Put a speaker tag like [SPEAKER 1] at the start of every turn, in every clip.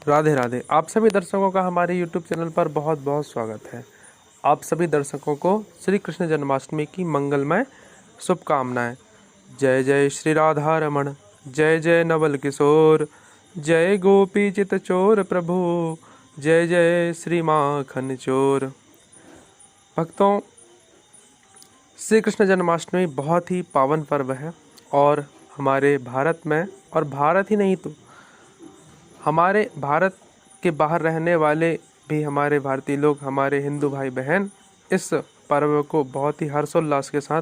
[SPEAKER 1] राधे राधे। आप सभी दर्शकों का हमारे यूट्यूब चैनल पर बहुत बहुत स्वागत है। आप सभी दर्शकों को श्री कृष्ण जन्माष्टमी की मंगलमय शुभकामनाएं। जय जय श्री राधा रमण, जय जय नवल किशोर, जय गोपी चित चोर प्रभु, जय जय श्री माखन चोर। भक्तों, श्री कृष्ण जन्माष्टमी बहुत ही पावन पर्व है और हमारे भारत में, और भारत ही नहीं तो हमारे भारत के बाहर रहने वाले भी हमारे भारतीय लोग, हमारे हिंदू भाई बहन इस पर्व को बहुत ही हर्षोल्लास के साथ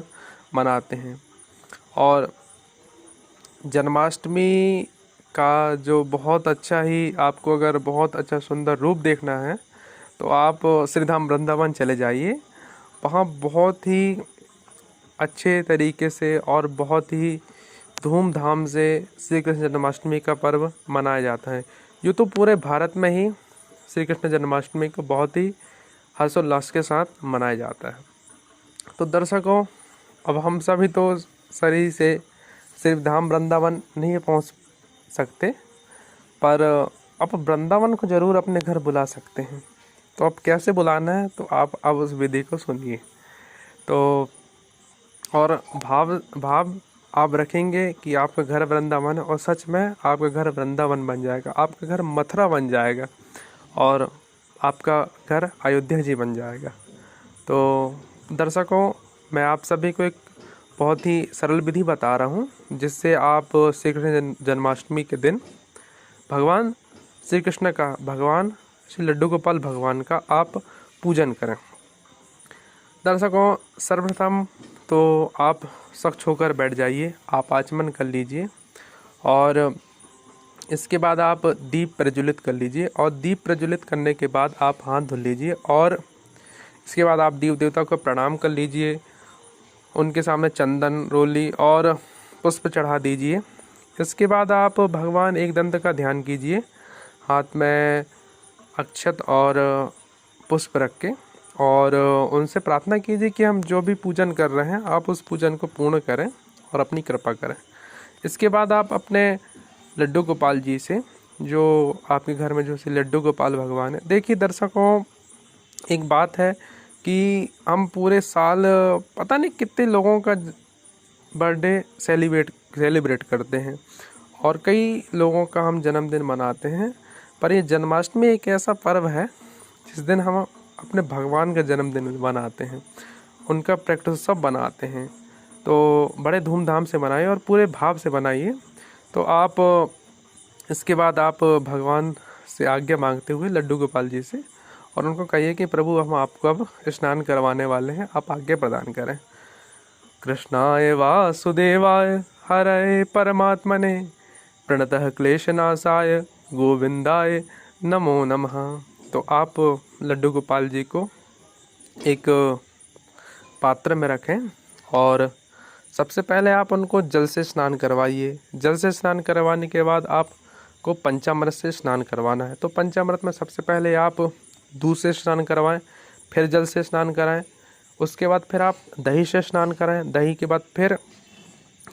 [SPEAKER 1] मनाते हैं। और जन्माष्टमी का जो बहुत अच्छा ही, आपको अगर बहुत अच्छा सुंदर रूप देखना है तो आप श्रीधाम वृंदावन चले जाइए। वहाँ बहुत ही अच्छे तरीके से और बहुत ही धूमधाम से श्री कृष्ण जन्माष्टमी का पर्व मनाया जाता है। यूँ तो पूरे भारत में ही श्री कृष्ण जन्माष्टमी को बहुत ही हर्षोल्लास के साथ मनाया जाता है। तो दर्शकों, अब हम सभी तो शरीर से सिर्फ धाम वृंदावन नहीं पहुंच सकते, पर आप वृंदावन को ज़रूर अपने घर बुला सकते हैं। तो अब कैसे बुलाना है, तो आप अब उस विधि को सुनिए। तो और भाव आप रखेंगे कि आपका घर वृंदावन है, और सच में आपका घर वृंदावन बन जाएगा, आपका घर मथुरा बन जाएगा और आपका घर अयोध्या जी बन जाएगा। तो दर्शकों, मैं आप सभी को एक बहुत ही सरल विधि बता रहा हूँ, जिससे आप श्री कृष्ण जन्माष्टमी के दिन भगवान श्री कृष्ण का, भगवान श्री लड्डू गोपाल भगवान का आप पूजन करें। दर्शकों, सर्वप्रथम तो आप सख्त होकर बैठ जाइए, आप आचमन कर लीजिए और इसके बाद आप दीप प्रज्वलित कर लीजिए, और दीप प्रज्वलित करने के बाद आप हाथ धुल लीजिए, और इसके बाद आप देव देवता को प्रणाम कर लीजिए, उनके सामने चंदन, रोली और पुष्प चढ़ा दीजिए। इसके बाद आप भगवान एक दंत का ध्यान कीजिए, हाथ में अक्षत और पुष्प रख के, और उनसे प्रार्थना कीजिए कि हम जो भी पूजन कर रहे हैं आप उस पूजन को पूर्ण करें और अपनी कृपा करें। इसके बाद आप अपने लड्डू गोपाल जी से, जो आपके घर में जो से लड्डू गोपाल भगवान है, देखिए दर्शकों, एक बात है कि हम पूरे साल पता नहीं कितने लोगों का बर्थडे सेलिब्रेट करते हैं और कई लोगों का हम जन्मदिन मनाते हैं, पर ये जन्माष्टमी एक ऐसा पर्व है जिस दिन हम अपने भगवान का जन्मदिन मनाते हैं, उनका प्रैक्टिस बनाते हैं। तो बड़े धूमधाम से मनाइए और पूरे भाव से बनाइए। तो आप इसके बाद आप भगवान से आज्ञा मांगते हुए लड्डू गोपाल जी से, और उनको कहिए कि प्रभु, हम आपको अब स्नान करवाने वाले हैं, आप आज्ञा प्रदान करें। कृष्णाय वासुदेवाय हरये परमात्मने प्रणतः क्लेशनाशाय गोविंदाय नमो नमः। तो आप लड्डू गोपाल जी को एक पात्र में रखें और सबसे पहले आप उनको जल से स्नान करवाइए। जल से स्नान करवाने के बाद आपको पंचामृत से स्नान करवाना है। तो पंचामृत में सबसे पहले आप दूध से स्नान करवाएं, फिर जल से स्नान कराएं, उसके बाद फिर आप दही से स्नान कराएं, दही के बाद फिर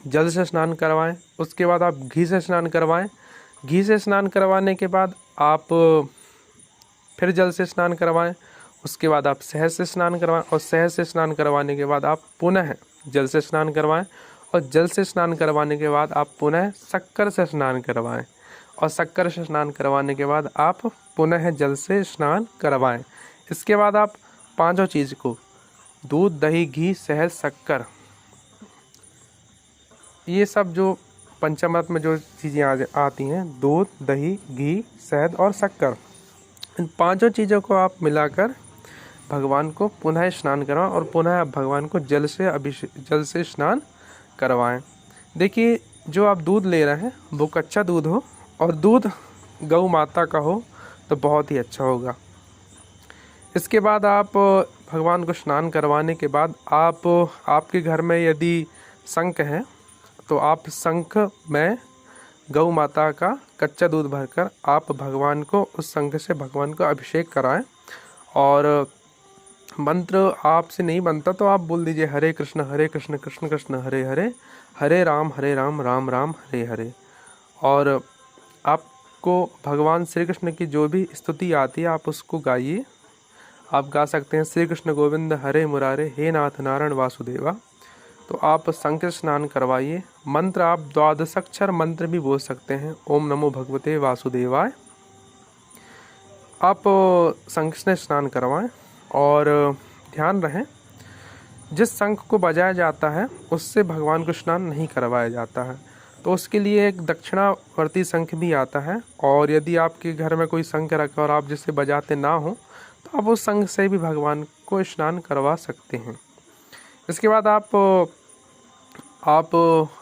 [SPEAKER 1] जल से स्नान करवाएं, उसके बाद आप घी से स्नान करवाएं, घी से स्नान करवाने के बाद आप फिर जल से स्नान करवाएं, उसके बाद आप शहद से स्नान करवाएं, और शहद से स्नान करवाने के बाद आप पुनः जल से स्नान करवाएं, और जल से स्नान करवाने के बाद आप पुनः शक्कर से स्नान करवाएं, और शक्कर से स्नान करवाने के बाद आप पुनः जल से स्नान करवाएं। इसके बाद आप पांचों चीज़ को, दूध, दही, घी, शहद, शक्कर, ये सब जो पंचामृत में जो चीज़ें आती हैं, दूध, दही, घी, शहद और शक्कर, इन पांचों चीज़ों को आप मिलाकर भगवान को पुनः स्नान करवाएं, और पुनः आप भगवान को जल से स्नान करवाएं। देखिए, जो आप दूध ले रहे हैं वो कच्चा दूध हो, और दूध गौ माता का हो तो बहुत ही अच्छा होगा। इसके बाद आप भगवान को स्नान करवाने के बाद आप, आपके घर में यदि शंख है तो आप शंख में गौ माता का कच्चा दूध भरकर आप भगवान को, उस शंख से भगवान को अभिषेक कराएं। और मंत्र आपसे नहीं बनता तो आप बोल दीजिए हरे कृष्ण कृष्ण कृष्ण हरे हरे, हरे राम राम राम हरे हरे। और आप आपको भगवान श्री कृष्ण की जो भी स्तुति आती है आप उसको गाइए। आप गा सकते हैं श्री कृष्ण गोविंद हरे मुरारे हे नाथ नारायण वासुदेवा। तो आप शंख स्नान करवाइए। मंत्र आप द्वादशाक्षर मंत्र भी बोल सकते हैं, ओम नमो भगवते वासुदेवाय। आप शंख से स्नान करवाएं और ध्यान रहे जिस शंख को बजाया जाता है उससे भगवान को स्नान नहीं करवाया जाता है। तो उसके लिए एक दक्षिणावर्ती शंख भी आता है, और यदि आपके घर में कोई शंख रखा और आप जिससे बजाते ना हो तो आप उस शंख से भी भगवान को स्नान करवा सकते हैं। इसके बाद आप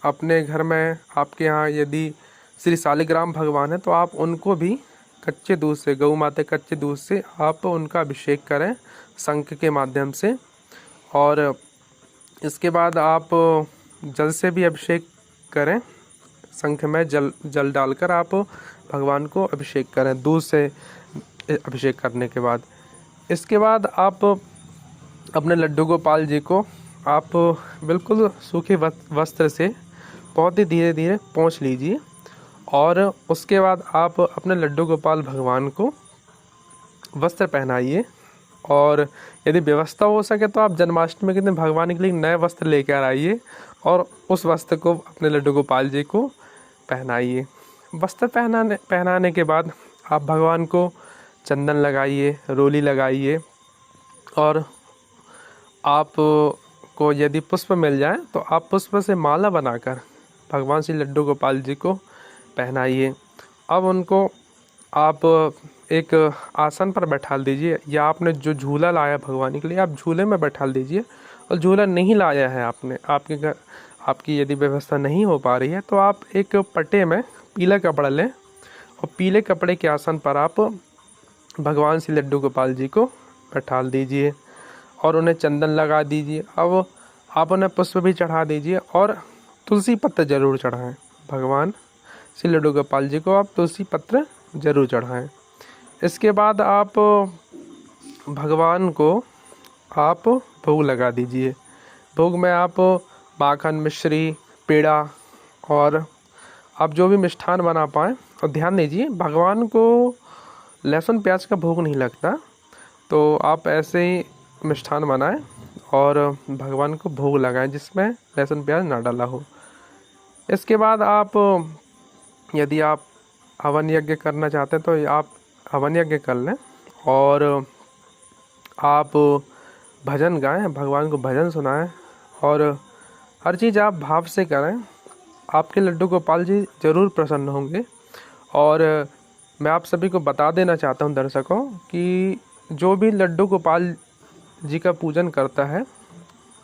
[SPEAKER 1] अपने घर में, आपके यहाँ यदि श्री शालिग्राम भगवान है तो आप उनको भी कच्चे दूध से, गौ माता कच्चे दूध से आप उनका अभिषेक करें शंख के माध्यम से। और इसके बाद आप जल से भी अभिषेक करें। शंख में जल डालकर आप भगवान को अभिषेक करें दूध से अभिषेक करने के बाद। इसके बाद आप अपने लड्डू गोपाल जी को आप बिल्कुल सूखे वस्त्र से बहुत ही धीरे धीरे पोंछ लीजिए, और उसके बाद आप अपने लड्डू गोपाल भगवान को वस्त्र पहनाइए। और यदि व्यवस्था हो सके तो आप जन्माष्टमी के दिन भगवान के लिए नए वस्त्र लेकर आइए और उस वस्त्र को अपने लड्डू गोपाल जी को पहनाइए। वस्त्र पहनाने के बाद आप भगवान को चंदन लगाइए, रोली लगाइए, और आप को यदि पुष्प मिल जाए तो आप पुष्प से माला बनाकर भगवान श्री लड्डू गोपाल जी को पहनाइए। अब उनको आप एक आसन पर बैठा दीजिए, या आपने जो झूला लाया भगवान के लिए आप झूले में बैठा दीजिए। और झूला नहीं लाया है आपने, आपके घर आपकी यदि व्यवस्था नहीं हो पा रही है तो आप एक पट्टे में पीला कपड़ा लें और पीले कपड़े के आसन पर आप भगवान श्री लड्डू गोपाल जी को बैठा दीजिए और उन्हें चंदन लगा दीजिए। अब आप उन्हें पुष्प भी चढ़ा दीजिए और तुलसी पत्र ज़रूर चढ़ाएं। भगवान श्री लड्डू गोपाल जी को आप तुलसी पत्र ज़रूर चढ़ाएं। इसके बाद आप भगवान को आप भोग लगा दीजिए। भोग में आप माखन, मिश्री, पेड़ा और आप जो भी मिष्ठान बना पाएँ। और ध्यान दीजिए भगवान को लहसुन प्याज का भोग नहीं लगता, तो आप ऐसे ही मिष्ठान बनाएं और भगवान को भोग लगाएं जिसमें लहसुन प्याज ना डाला हो। इसके बाद आप यदि आप हवन यज्ञ करना चाहते हैं तो आप हवन यज्ञ कर लें, और आप भजन गाएं, भगवान को भजन सुनाएं, और हर चीज़ आप भाव से करें। आपके लड्डू गोपाल जी ज़रूर प्रसन्न होंगे। और मैं आप सभी को बता देना चाहता हूं दर्शकों कि जो भी लड्डू गोपाल जी का पूजन करता है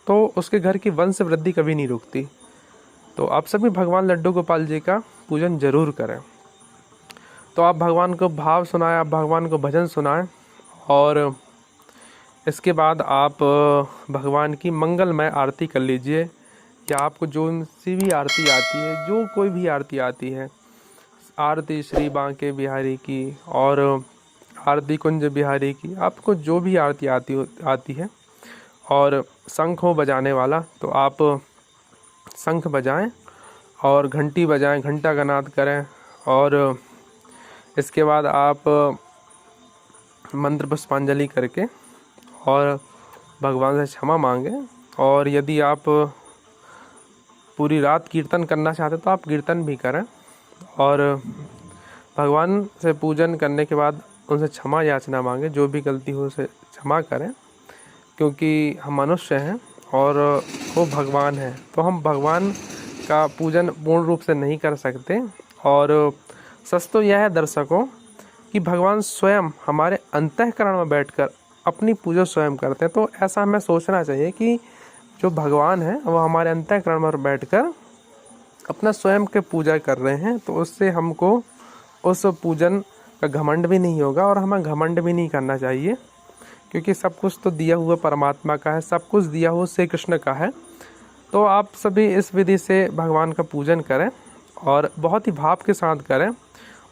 [SPEAKER 1] तो उसके घर की वंश वृद्धि कभी नहीं रुकती। तो आप सभी भगवान लड्डू गोपाल जी का पूजन ज़रूर करें। तो आप भगवान को भाव सुनाएं, आप भगवान को भजन सुनाएं, और इसके बाद आप भगवान की मंगलमय आरती कर लीजिए। या आपको जो सी भी आरती आती है, जो कोई भी आरती आती है, आरती श्री बांके बिहारी की और आरती कुंज बिहारी की, आपको जो भी आरती आती है, और शंख हो बजाने वाला तो आप शंख बजाएं और घंटी बजाएं, घंटा का नाद करें। और इसके बाद आप मंत्र पुष्पांजलि करके और भगवान से क्षमा मांगें। और यदि आप पूरी रात कीर्तन करना चाहते तो आप कीर्तन भी करें, और भगवान से पूजन करने के बाद उनसे क्षमा याचना मांगे, जो भी गलती हो उसे क्षमा करें, क्योंकि हम मनुष्य हैं और वो भगवान है, तो हम भगवान का पूजन पूर्ण रूप से नहीं कर सकते। और सच तो यह है दर्शकों कि भगवान स्वयं हमारे अंतःकरण में बैठकर अपनी पूजा स्वयं करते हैं। तो ऐसा हमें सोचना चाहिए कि जो भगवान है वो हमारे अंतःकरण में बैठकर अपना स्वयं के पूजा कर रहे हैं, तो उससे हमको उस पूजन का घमंड भी नहीं होगा और हमें घमंड भी नहीं करना चाहिए, क्योंकि सब कुछ तो दिया हुआ परमात्मा का है, सब कुछ दिया हुआ श्री कृष्ण का है। तो आप सभी इस विधि से भगवान का पूजन करें और बहुत ही भाव के साथ करें।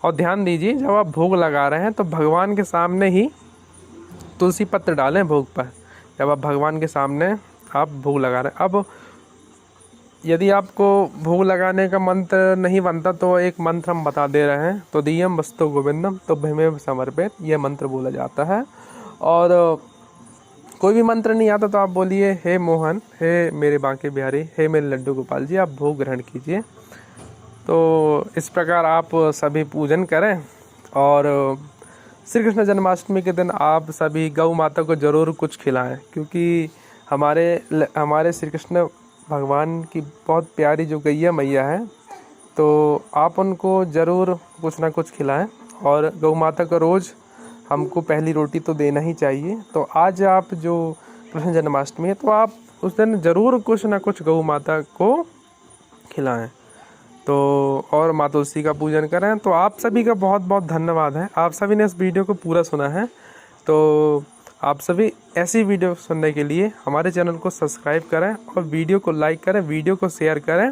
[SPEAKER 1] और ध्यान दीजिए जब आप भोग लगा रहे हैं तो भगवान के सामने ही तुलसी पत्र डालें भोग पर। जब आप भगवान के सामने आप भोग लगा रहे हैं, अब यदि आपको भोग लगाने का मंत्र नहीं बनता तो एक मंत्र हम बता दे रहे हैं। तो दियम वस्तु गोविंदम तो भीमेव समर्पित, यह मंत्र बोला जाता है। और कोई भी मंत्र नहीं आता तो आप बोलिए, हे मोहन, हे मेरे बांके बिहारी, हे मेरे लड्डू गोपाल जी, आप भोग ग्रहण कीजिए। तो इस प्रकार आप सभी पूजन करें। और श्री कृष्ण जन्माष्टमी के दिन आप सभी गौ माता को ज़रूर कुछ खिलाएं, क्योंकि हमारे श्री कृष्ण भगवान की बहुत प्यारी जो गैया मैया है, तो आप उनको ज़रूर कुछ ना कुछ खिलाएं। और गौ माता को रोज़ हमको पहली रोटी तो देना ही चाहिए। तो आज आप जो कृष्ण जन्माष्टमी है तो आप उस दिन ज़रूर कुछ ना कुछ गौ माता को खिलाएं। तो और माँ तुलसी का पूजन करें। तो आप सभी का बहुत बहुत धन्यवाद है, आप सभी ने इस वीडियो को पूरा सुना है। तो आप सभी ऐसी वीडियो सुनने के लिए हमारे चैनल को सब्सक्राइब करें और वीडियो को लाइक करें, वीडियो को शेयर करें।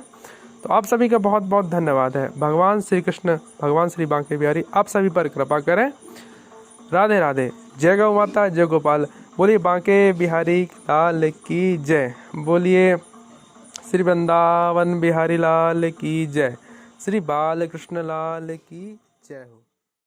[SPEAKER 1] तो आप सभी का बहुत बहुत धन्यवाद है। भगवान श्री कृष्ण, भगवान श्री बांके बिहारी आप सभी पर कृपा करें। राधे राधे। जय गौ माता, जय गोपाल। बोलिए बांके बिहारी लाल की जय। बोलिए श्री वृंदावन बिहारी लाल की जय। श्री बाल कृष्ण लाल की जय हो।